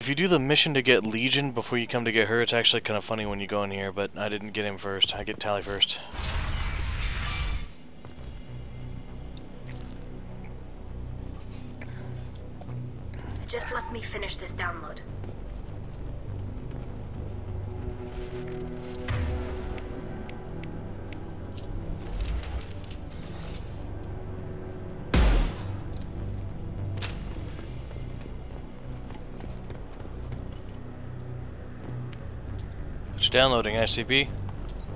If you do the mission to get Legion before you come to get her, it's actually kind of funny when you go in here, but I didn't get him first. I get Tally first. Just let me finish this download. It's downloading, ICP.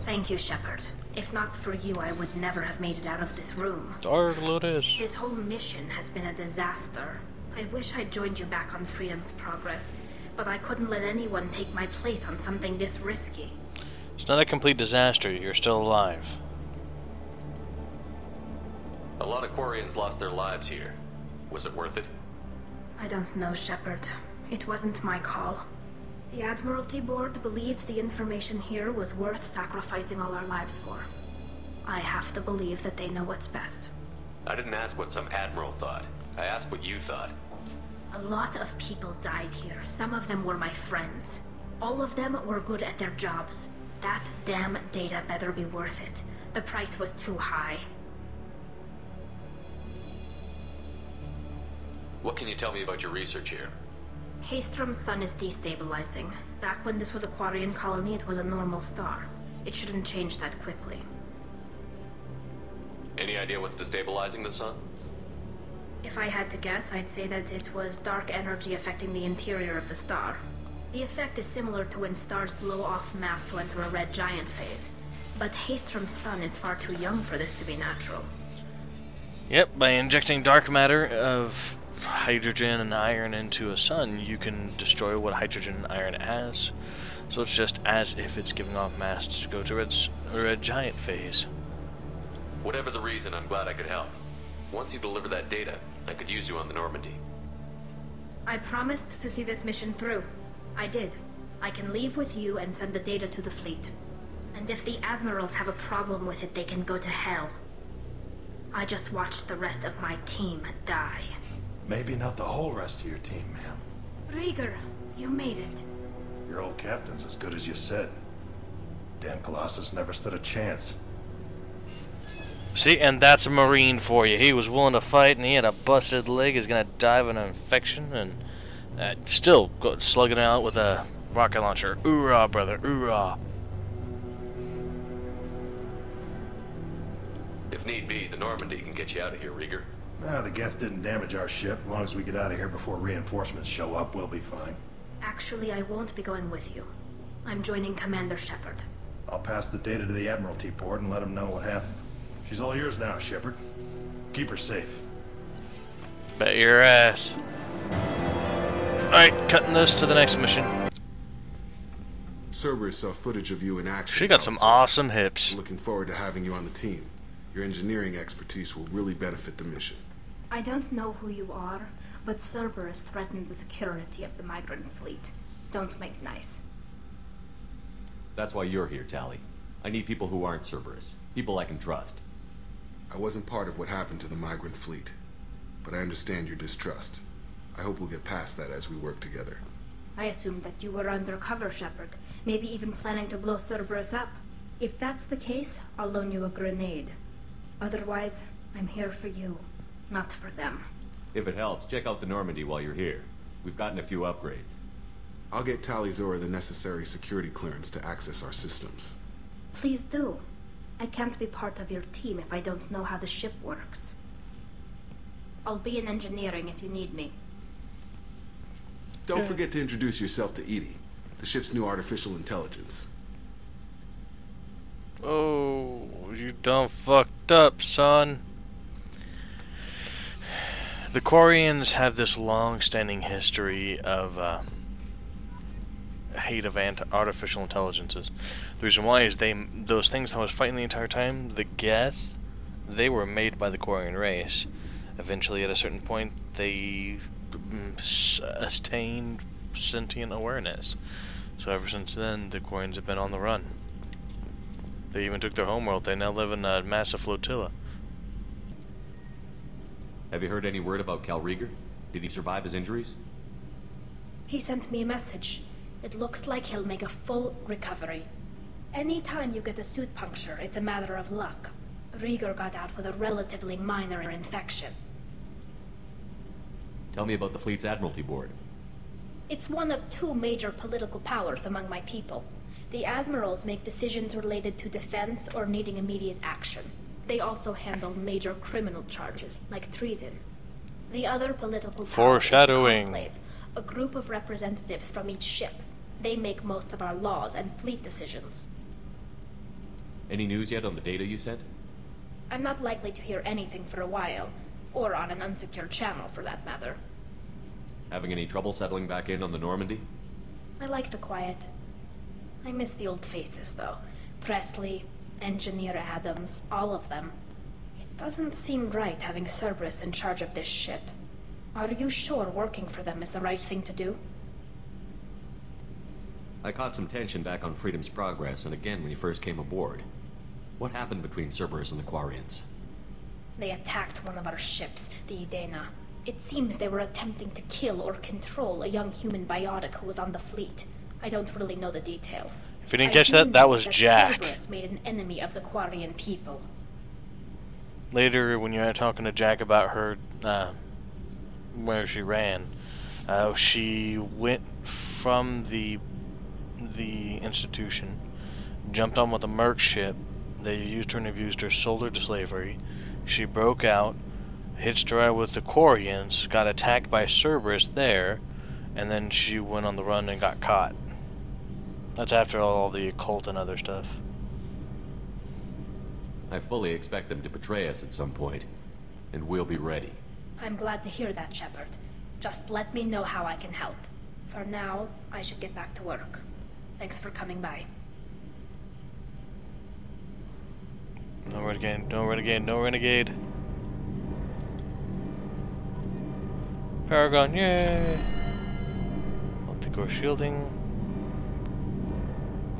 Thank you, Shepard. If not for you, I would never have made it out of this room. Download is. This whole mission has been a disaster. I wish I'd joined you back on Freedom's Progress, but I couldn't let anyone take my place on something this risky. It's not a complete disaster. You're still alive. A lot of Quarians lost their lives here. Was it worth it? I don't know, Shepard. It wasn't my call. The Admiralty Board believed the information here was worth sacrificing all our lives for. I have to believe that they know what's best. I didn't ask what some admiral thought. I asked what you thought. A lot of people died here. Some of them were my friends. All of them were good at their jobs. That damn data better be worth it. The price was too high. What can you tell me about your research here? Haystrom's sun is destabilizing. Back when this was a Quarian colony, it was a normal star. It shouldn't change that quickly. Any idea what's destabilizing the sun? If I had to guess, I'd say that it was dark energy affecting the interior of the star. The effect is similar to when stars blow off mass to enter a red giant phase. But Haystrom's sun is far too young for this to be natural. Yep, by injecting dark matter of hydrogen and iron into a sun, you can destroy what hydrogen and iron has. So it's just as if it's giving off mass to go to its red giant phase. Whatever the reason, I'm glad I could help. Once you deliver that data, I could use you on the Normandy. I promised to see this mission through. I did. I can leave with you and send the data to the fleet. And if the admirals have a problem with it, they can go to hell. I just watched the rest of my team die. Maybe not the whole rest of your team, ma'am. Rieger, you made it. Your old captain's as good as you said. Damn Colossus never stood a chance. See, and that's a Marine for you. He was willing to fight, and he had a busted leg. He's gonna die of an infection, and still slugging it out with a rocket launcher. Hoorah, brother, hoorah. If need be, the Normandy can get you out of here, Rieger. The Geth didn't damage our ship. As long as we get out of here before reinforcements show up, we'll be fine. Actually, I won't be going with you. I'm joining Commander Shepard. I'll pass the data to the Admiralty Board and let them know what happened. She's all yours now, Shepard. Keep her safe. Bet your ass. Alright, cutting this to the next mission. Cerberus saw footage of you in action. She got some awesome hips. Looking forward to having you on the team. Your engineering expertise will really benefit the mission. I don't know who you are, but Cerberus threatened the security of the migrant fleet. Don't make nice. That's why you're here, Tally. I need people who aren't Cerberus. People I can trust. I wasn't part of what happened to the migrant fleet, but I understand your distrust. I hope we'll get past that as we work together. I assumed that you were undercover, Shepard. Maybe even planning to blow Cerberus up. If that's the case, I'll loan you a grenade. Otherwise, I'm here for you, not for them. If it helps, check out the Normandy while you're here. We've gotten a few upgrades. I'll get Tally Zora the necessary security clearance to access our systems. Please do. I can't be part of your team if I don't know how the ship works. I'll be in engineering if you need me. Don't forget to introduce yourself to Edie, the ship's new artificial intelligence. Oh, you done fucked up, son. The Quarians have this long-standing history of hate of artificial intelligences. The reason why is those things I was fighting the entire time, the Geth, they were made by the Quarian race. Eventually, at a certain point, they attained sentient awareness. So ever since then, the Quarians have been on the run. They even took their homeworld. They now live in a massive flotilla. Have you heard any word about Cal Rieger? Did he survive his injuries? He sent me a message. It looks like he'll make a full recovery. Anytime you get a suit puncture, it's a matter of luck. Rieger got out with a relatively minor infection. Tell me about the fleet's Admiralty Board. It's one of two major political powers among my people. The admirals make decisions related to defense or needing immediate action. They also handle major criminal charges, like treason. The other political power is the Foreshadowing. Conclave, a group of representatives from each ship. They make most of our laws and fleet decisions. Any news yet on the data you sent? I'm not likely to hear anything for a while, or on an unsecure channel for that matter. Having any trouble settling back in on the Normandy? I like the quiet. I miss the old faces, though. Presley, Engineer Adams, all of them. It doesn't seem right having Cerberus in charge of this ship. Are you sure working for them is the right thing to do? I caught some tension back on Freedom's Progress, and again when you first came aboard. What happened between Cerberus and the Quarians? They attacked one of our ships, the Edena. It seems they were attempting to kill or control a young human biotic who was on the fleet. I don't really know the details. If you didn't catch that, that was Jack. Cerberus made an enemy of the Quarian people. Later, when you're talking to Jack about her, where she ran, she went from the institution, jumped on with a merc ship. They used her and abused her, sold her to slavery. She broke out, hitched a ride with the Quarians, got attacked by Cerberus there, and then she went on the run and got caught. That's after all the occult and other stuff. I fully expect them to betray us at some point, and we'll be ready. I'm glad to hear that, Shepard. Just let me know how I can help. For now, I should get back to work. Thanks for coming by. No renegade, no renegade, no renegade. Paragon, yay! Multi-core shielding.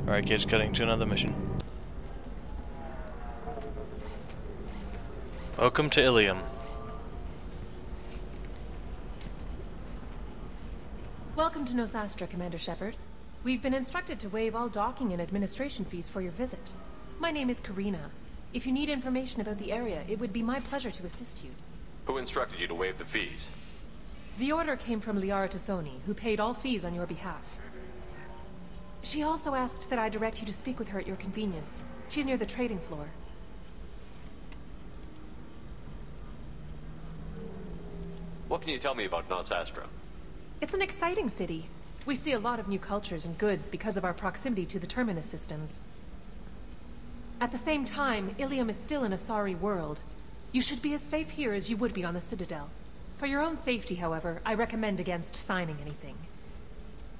Alright kids, cutting to another mission. Welcome to Ilium. Welcome to Nosastra, Commander Shepard. We've been instructed to waive all docking and administration fees for your visit. My name is Karina. If you need information about the area, it would be my pleasure to assist you. Who instructed you to waive the fees? The order came from Liara Tassoni, who paid all fees on your behalf. She also asked that I direct you to speak with her at your convenience. She's near the trading floor. What can you tell me about Nosastra? It's an exciting city. We see a lot of new cultures and goods because of our proximity to the Terminus systems. At the same time, Ilium is still an Asari world. You should be as safe here as you would be on the Citadel. For your own safety, however, I recommend against signing anything.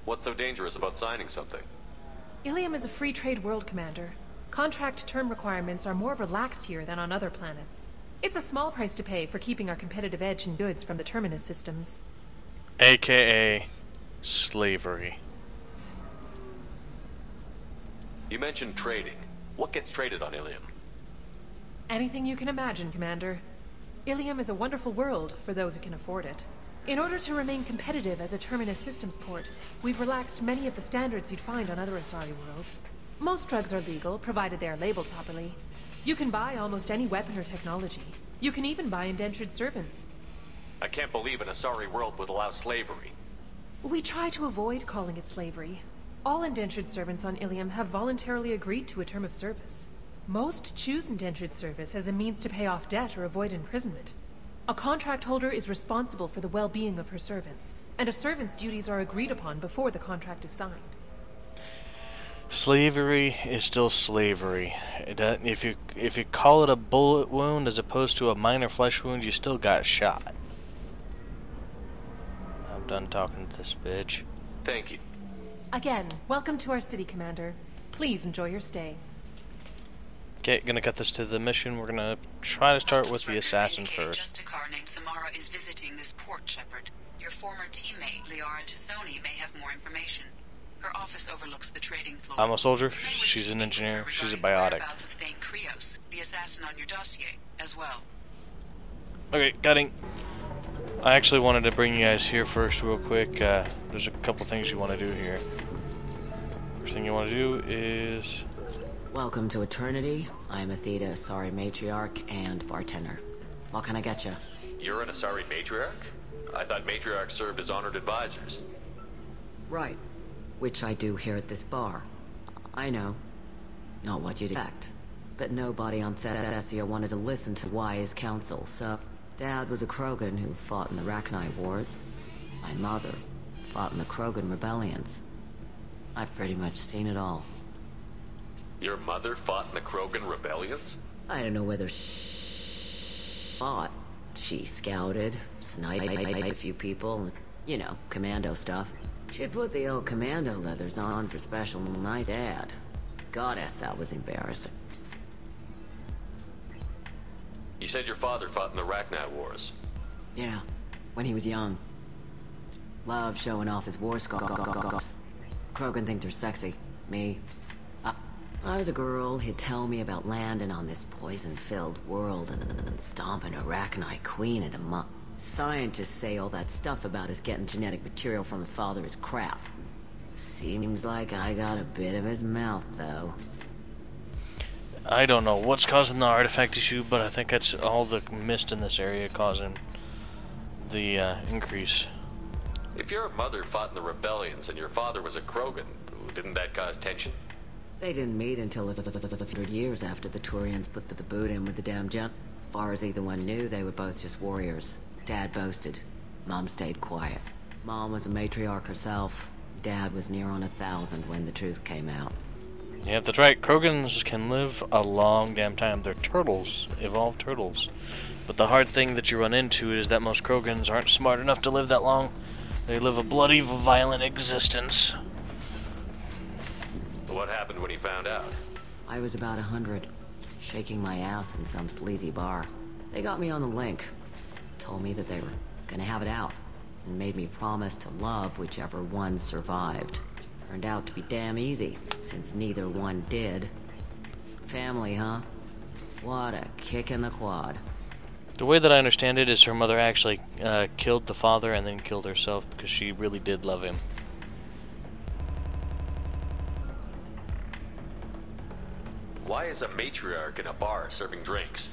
What's so dangerous about signing something? Ilium is a free trade world, Commander. Contract term requirements are more relaxed here than on other planets. It's a small price to pay for keeping our competitive edge in goods from the Terminus systems. AKA slavery. You mentioned trading. What gets traded on Ilium? Anything you can imagine, Commander. Ilium is a wonderful world for those who can afford it. In order to remain competitive as a Terminus systems port, we've relaxed many of the standards you'd find on other Asari worlds. Most drugs are legal, provided they are labeled properly. You can buy almost any weapon or technology. You can even buy indentured servants. I can't believe an Asari world would allow slavery. We try to avoid calling it slavery. All indentured servants on Ilium have voluntarily agreed to a term of service. Most choose indentured service as a means to pay off debt or avoid imprisonment. A contract holder is responsible for the well-being of her servants, and a servant's duties are agreed upon before the contract is signed. Slavery is still slavery. If you call it a bullet wound as opposed to a minor flesh wound, you still got shot. I'm done talking to this bitch. Thank you. Again, welcome to our city, Commander. Please enjoy your stay. Okay, gonna cut this to the mission. We're gonna try to start with the assassin first. Just a car named Samara is visiting this port, Shepard. Your former teammate, Liara Tassoni, may have more information. Her office overlooks the trading floor. I'm a soldier. She's an engineer. She's a biotic. Of Thane Krios, the assassin on your dossier, as well. Okay, cutting. I actually wanted to bring you guys here first real quick. There's a couple things you want to do here. First thing you want to do is... Welcome to Eternity. I am Athena, Asari Matriarch and bartender. What can I get you? You're an Asari Matriarch? I thought Matriarchs served as honored advisors. Right. Which I do here at this bar. I know. Not what you'd expect. But nobody on Thessia wanted to listen to wise counsel, so... Dad was a Krogan who fought in the Rachni Wars. My mother fought in the Krogan rebellions. I've pretty much seen it all. Your mother fought in the Krogan rebellions? I don't know whether she fought. She scouted, sniped a few people, you know, commando stuff. She'd put the old commando leathers on for special night. Dad. Goddess, that was embarrassing. You said your father fought in the Rachni Wars. Yeah, when he was young. Loved showing off his war scars. Krogan think they're sexy. Me. When I was a girl, he'd tell me about landing on this poison-filled world and stomping a Rachni queen into muck. Scientists say all that stuff about us getting genetic material from the father is crap. Seems like I got a bit of his mouth, though. I don't know what's causing the artifact issue, but I think it's all the mist in this area causing the increase. If your mother fought in the rebellions and your father was a Krogan, didn't that cause tension? They didn't meet until 100 years after the Turians put the boot in with the damn jump. As far as either one knew, they were both just warriors. Dad boasted. Mom stayed quiet. Mom was a matriarch herself. Dad was near on 1,000 when the truth came out. Yep, that's right. Krogans can live a long damn time. They're turtles, evolved turtles. But the hard thing that you run into is that most Krogans aren't smart enough to live that long. They live a bloody, violent existence. What happened when he found out? I was about 100, shaking my ass in some sleazy bar. They got me on the link. Told me that they were gonna have it out, and made me promise to love whichever one survived. Turned out to be damn easy, since neither one did. Family, huh? What a kick in the quad. The way that I understand it is her mother actually killed the father and then killed herself because she really did love him. Why is a matriarch in a bar serving drinks?